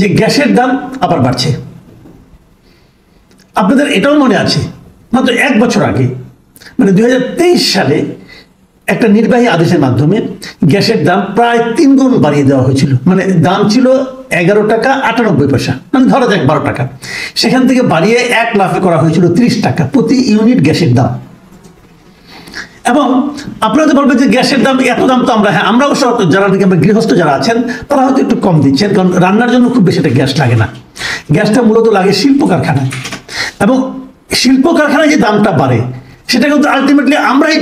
যে গ্যাসের দাম আবার বাড়ছে। আপনাদের এটাও মনে আছে মাত্র 1 বছর আগে মানে 2023 সালে একটা নির্বাহী আদেশের মাধ্যমে গ্যাসের দাম প্রায় 3 গুণ বাড়িয়ে দেওয়া হয়েছিল। মানে দাম ছিল 11 টাকা 98 পয়সা, মানে ধরা যাক 12 টাকা, সেখান থেকে বাড়িয়ে 1 লাফে করা হয়েছিল 30 টাকা প্রতি ইউনিট গ্যাসের দাম। এবং আপনারা তো বলবেন যে গ্যাসের দাম এত দাম তো আমরা অবশ্য যারা নাকি আমরা গৃহস্থ যারা আছেন তারা হয়তো একটু কম দিচ্ছেন, কারণ রান্নার জন্য খুব বেশি একটা গ্যাস লাগে না। গ্যাসটা মূলত লাগে শিল্প কারখানায়, এবং শিল্প কারখানায় যে দামটা বাড়ে সেটা কিন্তু আলটিমেটলি আমরাই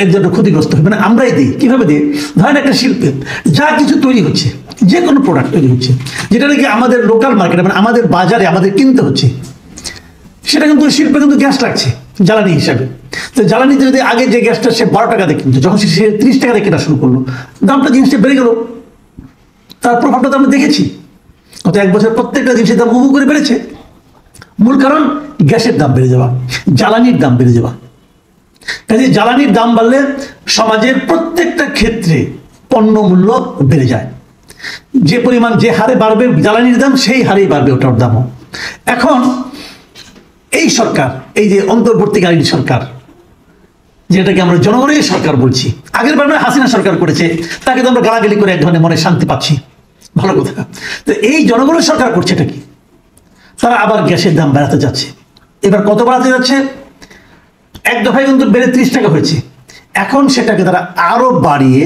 এর জন্য ক্ষতিগ্রস্ত হই। মানে আমরাই দিই। কিভাবে দিই? ধরেন একটা শিল্পে যা কিছু তৈরি হচ্ছে, যে কোনো প্রোডাক্ট তৈরি হচ্ছে, যেটা নাকি আমাদের লোকাল মার্কেটে মানে আমাদের বাজারে আমাদের কিনতে হচ্ছে, সেটা কিন্তু শিল্পে কিন্তু গ্যাস লাগছে জ্বালানি হিসাবে। তো জ্বালানিতে যদি আগে যে গ্যাসটা সে 12 টাকা দিয়ে কিনতো, যখন সে 30 টাকা দিয়ে কেনা শুরু করলো, দামটা জিনিসটা বেড়ে গেল। তার প্রভাবটা তো আমরা দেখেছি গত 1 বছর প্রত্যেকটা জিনিসের দাম হুহু করে বেড়েছে। মূল কারণ গ্যাসের দাম বেড়ে যাওয়া, জ্বালানির দাম বেড়ে যাওয়া। কাজে জ্বালানির দাম বাড়লে সমাজের প্রত্যেকটা ক্ষেত্রে পণ্য মূল্য বেড়ে যায়। যে পরিমাণ যে হারে বাড়বে জ্বালানির দাম, সেই হারেই বাড়বে ওটার দামও। এখন এই সরকার, এই যে অন্তর্বর্তীকালীন সরকার, যেটাকে আমরা জনগণের সরকার বলছি, আগের বার হাসিনা সরকার করেছে, তাকে তো আমরা গালাগালি করে এক ধরনের মনে শান্তি পাচ্ছি, ভালো কথা। তো এই জনগণের সরকার করছে এটা কি? তারা আবার গ্যাসের দাম বাড়াতে যাচ্ছে। এবার কত বাড়াতে যাচ্ছে? এক দফায় কিন্তু বেড়ে 30 টাকা হয়েছে, এখন সেটাকে তারা আরো বাড়িয়ে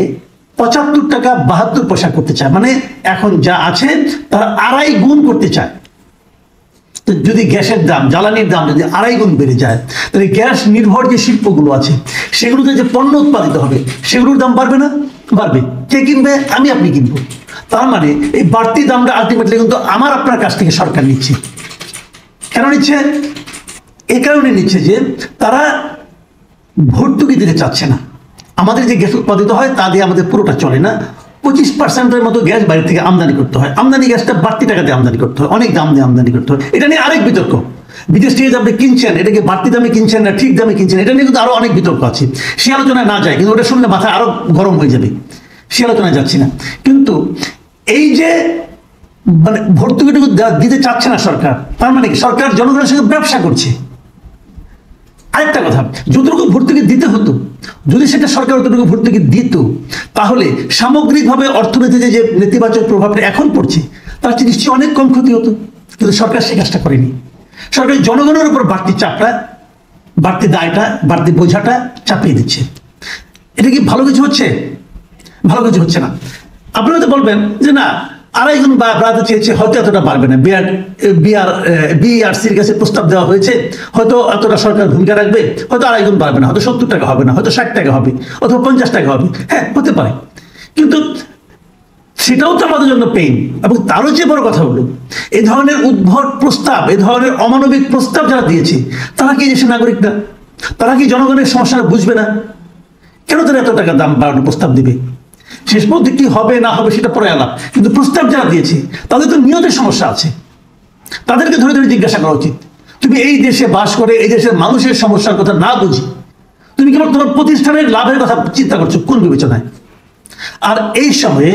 75 টাকা 72 পয়সা করতে চায়। মানে এখন যা আছে তারা 2.5 গুণ করতে চায়। তো যদি গ্যাসের দাম, জ্বালানির দাম যদি 2.5 গুণ বেড়ে যায়, তাহলে গ্যাস নির্ভর যে শিল্পগুলো আছে সেগুলোতে যে পণ্য উৎপাদিত হবে সেগুলোর দাম বাড়বে না? বাড়বে। কে কিনবে? আমি আপনি কিনবো। তার মানে এই বাড়তি দামটা আলটিমেটলি কিন্তু আমার আপনার কাছ থেকে সরকার নিচ্ছে। কেন নিচ্ছে? এই কারণে নিচ্ছে যে তারা ভর্তুকি দিতে চাচ্ছে না। আমাদের যে গ্যাস উৎপাদিত হয় তা দিয়ে আমাদের পুরোটা চলে না। 25% মতো গ্যাস বাইরে থেকে আমদানি করতে হয়। আমদানি গ্যাসটা বাড়তি টাকা দিয়ে আমদানি করতে হয়, অনেক দাম দিয়ে আমদানি করতে হয়। এটা নিয়ে আরেক বিতর্ক। বিদেশ থেকে আপনি কিনছেন, এটাকে বাড়তি দামে কিনছেন না ঠিক দামে কিনছেন, এটা নিয়ে কিন্তু আরো অনেক বিতর্ক আছে। সে আলোচনায় না যায়, কিন্তু ওটা শুনলে মাথা আরো গরম হয়ে যাবে। সে আলোচনায় যাচ্ছি না। কিন্তু এই যে মানে ভর্তুকিটুকু দিতে চাচ্ছে না সরকার, তার মানে কি সরকার জনগণের সঙ্গে ব্যবসা করছে। আরেকটা কথা, যতটুকু ভর্তুকি দিতে হতো, যদি সেটা সরকার অতটুকু ভর্তুকি দিত, তাহলে সামগ্রিকভাবে অর্থনীতিতে যে নেতিবাচক প্রভাবটা এখন পড়ছে তার চেয়ে নিশ্চয়ই অনেক কম ক্ষতি হতো। কিন্তু সরকার সে কাজটা করেনি। সরকার জনগণের উপর বাড়তি চাপটা, বাড়তি দায়টা, বাড়তি বোঝাটা চাপিয়ে দিচ্ছে। এটা কি ভালো কিছু হচ্ছে? ভালো কিছু হচ্ছে না। আপনারা তো বলবেন যে না, 2.5 গুণ বাড়াতে চেয়েছে, হয়তো এতটা বাড়বে না। বিআরসির কাছে প্রস্তাব দেওয়া হয়েছে, হয়তো এতটা সরকার ভূমিকা রাখবে, হয়তো 2.5 গুণ বাড়বে না, হয়তো 70 টাকা হবে না, হয়তো 60 টাকা হবে, অথবা 50 টাকা হবে। হ্যাঁ, হতে পারে। কিন্তু সেটাও তো আমাদের জন্য পেইন। এবং তারও যে বড় কথা হলো, এই ধরনের উদ্ভট প্রস্তাব, এই ধরনের অমানবিক প্রস্তাব যারা দিয়েছে তারা কি দেশের নাগরিক না? তারা কি জনগণের সমস্যাটা বুঝবে না? কেন তারা এত টাকা দাম বাড়ানোর প্রস্তাব দিবে? শেষ পর্যন্ত কি হবে না হবে সেটা পরে আলাপ, কিন্তু প্রস্তাব যারা দিয়েছে তাদের তো নিয়তের সমস্যা আছে। তাদেরকে ধরে ধরে জিজ্ঞাসা করা উচিত, তুমি এই দেশে বাস করে এই দেশের মানুষের সমস্যার কথা না বুঝি তুমি কেবল তোমার প্রতিষ্ঠানের লাভের কথা চিন্তা করছো কোন বিবেচনায়? আর এই সময়ে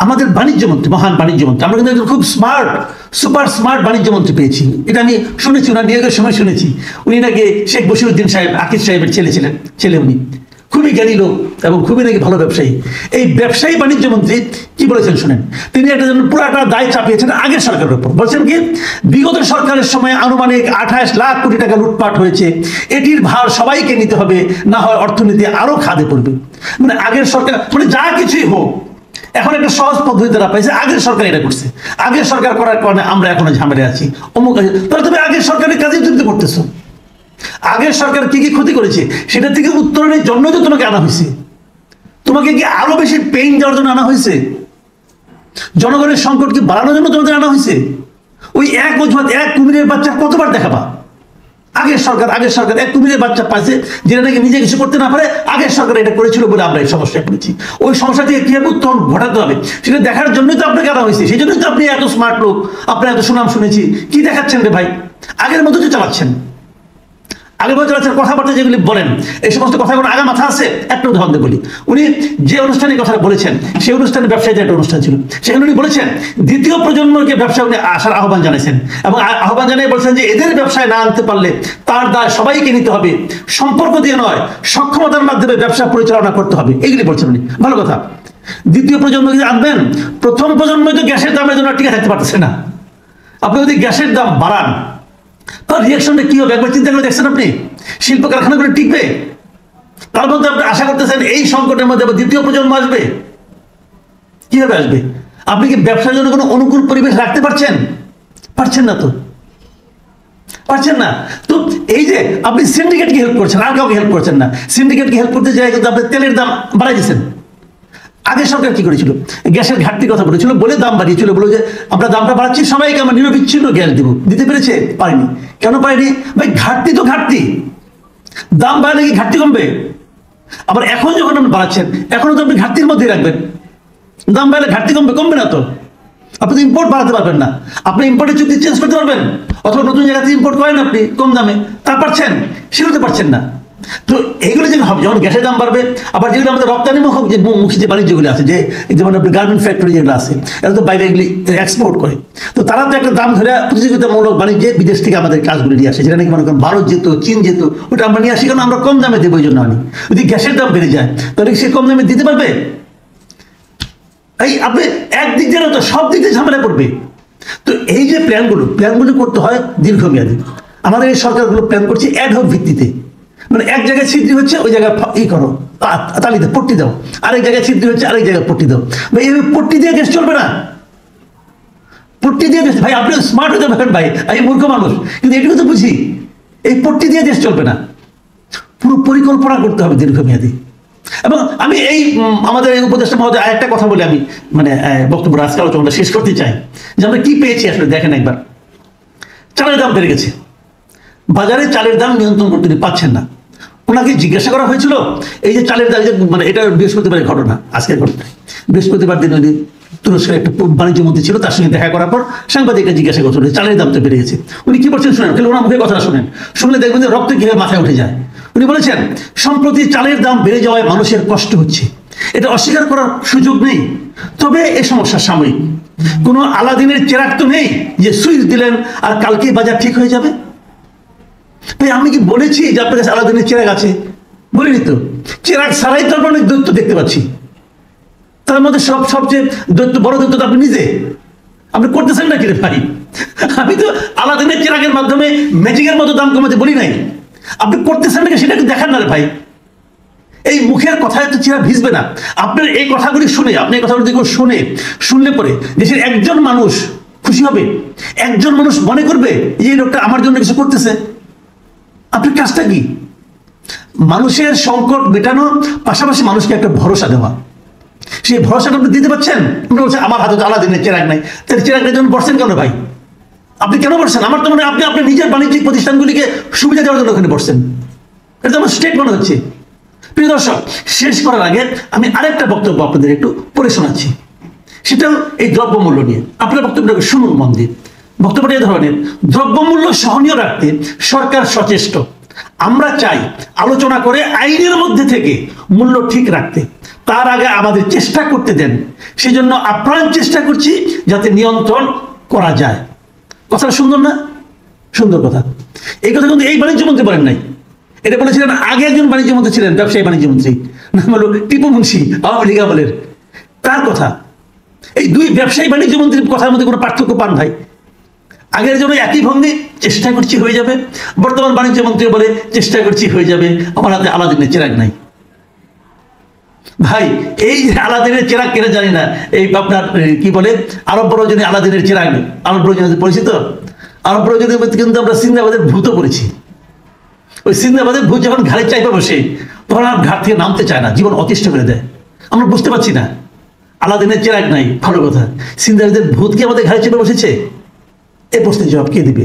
আমাদের বাণিজ্য মন্ত্রী, মহান বাণিজ্য মন্ত্রী, আমরা কিন্তু একজন খুব স্মার্ট, সুপার স্মার্ট বাণিজ্য মন্ত্রী পেয়েছি। এটা আমি শুনেছি, ওনার নিয়োগের সময় শুনেছি। উনি নাকি শেখ বশিরউদ্দিন সাহেব, আকিজ সাহেবের ছেলে ছিলেন, উনি খুবই জ্ঞানী লোক এবং খুবই নাকি ভালো ব্যবসায়ী। এই ব্যবসায়ী বাণিজ্য মন্ত্রী কি বলেছেন শুনেন। তিনি একটা পুরাটা দায় চাপিয়েছেন আগের সরকারের উপর। বলছেন কি, বিগত সরকারের সময় আনুমানিক 28 লাখ কোটি টাকা লুটপাট হয়েছে, এটির ভার সবাইকে নিতে হবে, না হয় অর্থনীতি আরো খাদে পড়বে। মানে আগের সরকার, মানে যা কিছুই হোক, এখন একটা সহজ পদ্ধতি তারা পাইছে, আগের সরকার এটা করছে, আগের সরকার করার কারণে আমরা এখনো ঝামেলায় আছি, অমুক আছে। তাহলে তুমি আগের সরকারের কাজেই তুমি করতেছো। আগের সরকার কি কি ক্ষতি করেছে সেটা থেকে উত্তরণের জন্য তো তোমাকে আনা হয়েছে। তোমাকে কি আরো বেশি পেইন দেওয়ার জন্য আনা হয়েছে? জনগণের সংকটকে বাড়ানোর জন্য তোমাদের আনা হয়েছে? ওই এক অজুহাত, এক কুমিরের বাচ্চা কতবার দেখাবা? আগের সরকার এক কুমিরের বাচ্চা পাইছে, যেটা নাকি নিজে কিছু করতে না পারে, আগের সরকার এটা করেছিল বলে আমরা এই সমস্যায় পড়েছি। ওই সমস্যা থেকে কিভাবে উত্তরণ ঘটাতে হবে সেটা দেখার জন্যই তো আপনাকে আনা হয়েছে। সেই জন্যই তো আপনি এত স্মার্ট লোক, আপনার এত সুনাম শুনেছি। কি দেখাচ্ছেন রে ভাই? আগের মতো তো চালাচ্ছেন। আগে বছর আছে কথাবার্তা যেগুলি বলেন, এই সমস্ত কথাগুলো আগে মাথা আছে। একটা উদাহরণ দিয়ে বলি, উনি যে অনুষ্ঠানের কথা বলেছেন সেই অনুষ্ঠানে ব্যবসায়ীদের একটা অনুষ্ঠান ছিল, সেখানে উনি বলেছেন দ্বিতীয় প্রজন্মকে ব্যবসায় উনি আসার আহ্বান জানিয়েছেন, এবং আহ্বান জানিয়ে বলছেন যে এদের ব্যবসায় না আনতে পারলে তার দায় সবাইকে নিতে হবে, সম্পর্ক দিয়ে নয় সক্ষমতার মাধ্যমে ব্যবসা পরিচালনা করতে হবে, এগুলি বলছেন উনি। ভালো কথা, দ্বিতীয় প্রজন্ম যদি আনবেন, প্রথম প্রজন্ম তো গ্যাসের দামের জন্য টিকে থাকতে পারতেছে না। আপনি যদি গ্যাসের দাম বাড়ান তার রিয়াকশনটা কি হবে একবার চিন্তা করে দেখছেন আপনি? শিল্প কারখানাগুলো টিকবে? তার মধ্যে আপনি আশা করতেছেন এই সংকটের মধ্যে দ্বিতীয় প্রজন্ম আসবে? কিভাবে আসবে? আপনি কি ব্যবসার জন্য কোনো অনুকূল পরিবেশ রাখতে পারছেন? পারছেন না তো, পারছেন না তো। এই যে আপনি সিন্ডিকেটকে হেল্প করছেন, আর কাউকে হেল্প করছেন না। সিন্ডিকেটকে হেল্প করতে যায় কিন্তু আপনি তেলের দাম বাড়াই দিচ্ছেন। আগে সরকার কি করেছিল? গ্যাসের ঘাটতির কথা বলেছিল, বলে দাম বাড়িয়েছিল, বলে যে আমরা দামটা বাড়াচ্ছি, সবাইকে আমরা নিরবিচ্ছিন্ন গ্যাস দেবো। দিতে পেরেছে? পারেনি। কেন পারেনি? ভাই ঘাটতি তো ঘাটতি, দাম বাড়লে কি ঘাটতি কমবে? আবার এখন যখন আপনি বাড়াচ্ছেন, এখনো তো আপনি ঘাটতির মধ্যেই রাখবেন। দাম বাড়লে ঘাটতি কমবে? কমবে না তো। আপনি তো ইম্পোর্ট বাড়াতে পারবেন না। আপনি ইম্পোর্টের চুক্তি চেঞ্জ করতে পারবেন, অথবা নতুন জায়গা থেকে ইম্পোর্ট করেন আপনি কম দামে, তা পারছেন? সেগুলো পারছেন না। তো এইগুলো যেগুলো হবে, যখন গ্যাসের দাম বাড়বে, আবার যেগুলো আমাদের রপ্তানি মুখী যে বাণিজ্যগুলো আছে, যে যেমন আপনি গার্মেন্ট ফ্যাক্টরি যেগুলো আছে, এরা তো বাইরে এগুলি এক্সপোর্ট করে, তো তারা তো একটা দাম ধরে প্রতিযোগিতামূলক বাণিজ্যে বিদেশ থেকে আমাদের কাজগুলো নিয়ে আসে, যেটা নাকি মনে করেন ভারত যেত, চীন যেত, ওটা আমরা নিয়ে আসি, কারণ আমরা কম দামে দেবো, ওই জন্য আনি। যদি গ্যাসের দাম বেড়ে যায় তাহলে সে কম দামে দিতে পারবে? এই আপনি একদিক দিয়ে তো সব দিক দিয়ে ঝামেলা পড়বে। তো এই যে প্ল্যানগুলো করতে হয় দীর্ঘমেয়াদী। আমাদের এই সরকারগুলো প্ল্যান করছে অ্যাডহক ভিত্তিতে, মানে এক জায়গায় ছিদ্রি হচ্ছে ওই জায়গায় করো, তালিতে পট্টি দাও, আরেক জায়গায় ছিদ্রি হচ্ছে আরেক জায়গায় পট্টি দাও। ভাই এইভাবে পট্টি দিয়ে দেশ চলবে না, পট্টি দিয়ে দেশ। ভাই আপনি স্মার্ট হতে পারেন ভাই, আমি মূর্খ মানুষ, কিন্তু এটুকু তো বুঝি, এই পট্টি দিয়ে দেশ চলবে না। পুরো পরিকল্পনা করতে হবে দীর্ঘমেয়াদী। এবং আমি এই আমাদের এই উপদেষ্টা মহোদয় আরেকটা কথা বলে আমি মানে বক্তব্য আজকে আলোচনা শেষ করতে চাই, যে আমরা কি পেয়েছি আসলে। দেখেন একবার, চালের দাম বেড়ে গেছে, বাজারে চালের দাম নিয়ন্ত্রণ করতে পারছেন না। ওনাকে জিজ্ঞাসা করা হয়েছিল এই যে চালের দাম, মানে এটা বৃহস্পতিবারের ঘটনা, আজকের ঘটনা। বৃহস্পতিবার দিন উনি তুরস্কের একটা বাণিজ্য মন্ত্রী ছিল, তার সঙ্গে দেখা করার পর সাংবাদিকরা জিজ্ঞাসা করছিল চালের দাম তো বেড়ে গেছে। উনি কি বলছেন শুনেন, তাহলে ওনার মুখে কথাটা শুনেন, শুনলে দেখবেন যে রক্ত কিভাবে মাথায় উঠে যায়। উনি বলেছেন, সম্প্রতি চালের দাম বেড়ে যাওয়ায় মানুষের কষ্ট হচ্ছে, এটা অস্বীকার করার সুযোগ নেই, তবে এ সমস্যা সাময়িক। কোনো আলাদিনের চেরাগ তো নেই যে সুইচ দিলেন আর কালকেই বাজার ঠিক হয়ে যাবে। ভাই আমি কি বলেছি যে আপনার কাছে আলাদিনের চেরাগ আছে? বলিনি তো। চেরাগ ছাড়াই তো আমরা অনেক দৈত্য দেখতে পাচ্ছি, তার মধ্যে সবচেয়ে বড় দৈত্য তো আপনি নিজে। আপনি করতেছেন না কি রে ভাই? আমি তো আলাদিনের চেরাগের মাধ্যমে ম্যাজিকের মতো দাম কমাতে বলি নাই, আপনি করতেছেন নাকি সেটা একটু দেখান না রে ভাই। এই মুখের কথায় তো চেরা ভিজবে না। আপনার এই কথাগুলি শুনে, আপনি এই কথাগুলি শুনলে পরে দেশের একজন মানুষ খুশি হবে, একজন মানুষ মনে করবে যে এই লোকটা আমার জন্য কিছু করতেছে। আপনার কাজটা কি? মানুষের সংকট মেটানো, পাশাপাশি মানুষকে একটা ভরসা দেওয়া। সেই ভরসাটা আপনি দিতে পারছেন? আপনি বলছেন আমার হাতে তো আলাদিনের চেরাগ নাই, তাহলে চেরাগের জন্য বসছেন কেন ভাই? আপনি কেন বসছেন? আমার তো মনে হয় আপনি আপনার নিজের বাণিজ্যিক প্রতিষ্ঠানগুলিকে সুবিধা দেওয়ার জন্য ওখানে বসছেন। এটা আমার স্টেট মনে হচ্ছে। প্রিয় দর্শক, শেষ করার আগে আমি আরেকটা বক্তব্য আপনাদের একটু পড়ে শোনাচ্ছি, সেটাও এই দ্রব্যমূল্য নিয়ে। আপনার বক্তব্যটাকে শুনুন মন দিয়ে। বক্তব্যটা এই ধরনের, দ্রব্যমূল্য সহনীয় রাখতে সরকার সচেষ্ট। আমরা চাই আলোচনা করে আইনের মধ্যে থেকে মূল্য ঠিক রাখতে, তার আগে আমাদের চেষ্টা করতে দেন। সেই জন্য আপ্রাণ চেষ্টা করছি যাতে নিয়ন্ত্রণ করা যায়। কথাটা সুন্দর না? সুন্দর কথা। এই কথা কিন্তু এই বাণিজ্য মন্ত্রী বলেন নাই, এটা বলেছিলেন আগে একজন বাণিজ্য মন্ত্রী ছিলেন, ব্যবসায়ী বাণিজ্য মন্ত্রী, নাম হলো টিপু মুন্সি, আওয়ামী লীগ আমলের। তার কথা। এই দুই ব্যবসায়ী বাণিজ্য মন্ত্রীর কথার মধ্যে কোনো পার্থক্য পান ভাই? আগের জন্য একই ভঙ্গি, চেষ্টা করছি হয়ে যাবে। বর্তমান বাণিজ্য মন্ত্রী বলে চেষ্টা করছি হয়ে যাবে, আমার হাতে আলাদিনের চেরাগ নাই। ভাই এই যে আলাদিনের চেরাগ কেন জানি না, এই আপনার কি বলে আরব রজনী, আলাদিনের চেরাগ, আরব রজনী পরিচিত। আরব রজনীর মধ্যে কিন্তু আমরা সিন্দাবাদের ভূত পড়েছি। ওই সিন্দাবাদের ভূত যখন ঘাড়ে চাইপে বসে, তখন আর ঘাট থেকে নামতে চায় না, জীবন অতিষ্ঠ করে দেয়। আমরা বুঝতে পারছি না, আলাদিনের চেরাগ নাই, ভালো কথা। সিন্দাবাদের ভূত কি আমাদের ঘাড়ে চেপে বসেছে? এই প্রশ্নের জবাব কে দিবে?